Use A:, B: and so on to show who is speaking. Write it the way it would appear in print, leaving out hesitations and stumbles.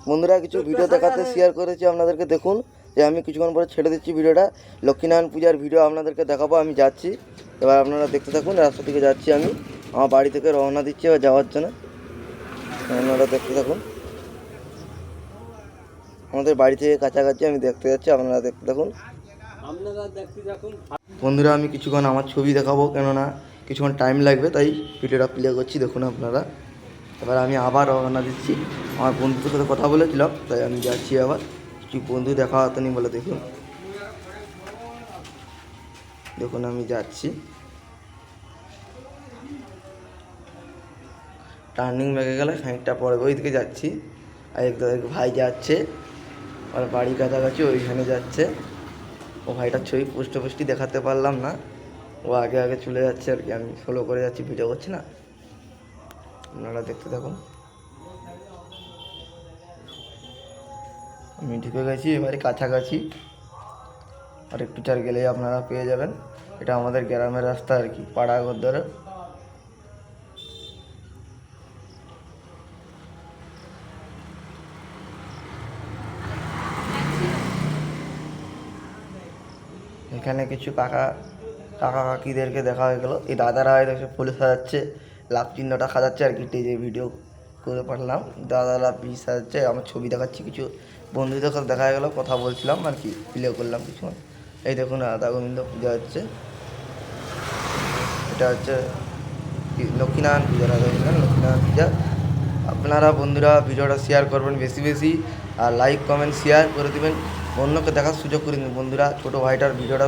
A: বন্ধুরা কিছু ভিডিও দেখাতে শেয়ার করেছি আপনাদেরকে, দেখুন যে আমি কিছুক্ষণ পরে ছেড়ে দিচ্ছি ভিডিওটা। লক্ষ্মীনারায়ণ পূজার ভিডিও আপনাদেরকে দেখাবো। আমি যাচ্ছি, এবার আপনারা দেখতে থাকুন। রাস্তা থেকে যাচ্ছি আমি, আমার বাড়ি থেকে রওনা দিচ্ছি এবার যাওয়ার জন্য। আপনারা দেখতে থাকুন, আমাদের বাড়ি থেকে কাছাকাছি আমি দেখতে যাচ্ছি, আপনারা দেখতে থাকুন। বন্ধুরা আমি কিছুক্ষণ আমার ছবি দেখাবো, কেননা কিছুক্ষণ টাইম লাগবে, তাই ভিডিওটা প্লে করছি, দেখুন আপনারা। এবার আমি আবার রওনা দিচ্ছি, আমার বন্ধুদের সাথে কথা বলেছিলাম, তাই আমি যাচ্ছি আবার। কিছু বন্ধু দেখা হতো নি বলে দেখুন, দেখুন আমি যাচ্ছি। টার্নিং লেগে গেলে খানিকটা পরে ওই দিকে যাচ্ছি। আর এক ভাই যাচ্ছে, আর বাড়ি কাছাকাছি ওইখানে যাচ্ছে। ও ভাইটার ছবি পোস্টি দেখাতে পারলাম না, ও আগে আগে চলে যাচ্ছে আর কি, আমি ফলো করে যাচ্ছি, ভিডিও করছি না, আপনারা দেখতে থাকুন। আমি ঢুকে গেছি এবারে কাছাকাছি, আর একটু চার গেলেই আপনারা পেয়ে যাবেন। এটা আমাদের গ্রামের রাস্তা আর কি, পাড়া ঘরদরে। এখানে কিছু কাকা কাকিদেরকে দেখা হয়ে গেলো। এই দাদারা হয়তো ফুলে সাজাচ্ছে, লাভ চিহ্নটা সাজাচ্ছে আর কি, যে ভিডিও করে পাঠালাম। দাদারা পিস সাজাচ্ছে, আমার ছবি দেখাচ্ছি, কিছু বন্ধুদের সাথে দেখা গেলো, কথা বলছিলাম আর কি, প্লে করলাম কিছু। এই দেখুন রাধা গোবিন্দ পূজা হচ্ছে, এটা হচ্ছে লক্ষ্মীনারায়ণ পূজা, রাধা গোবিন্দ লক্ষ্মীনারায়ণ পূজা। আপনারা বন্ধুরা ভিডিওটা শেয়ার করবেন বেশি বেশি, আর লাইক কমেন্ট শেয়ার করে দেবেন, অন্যকে দেখার সুযোগ করে দিন বন্ধুরা। ছোটো ভাইটার ভিডিওটা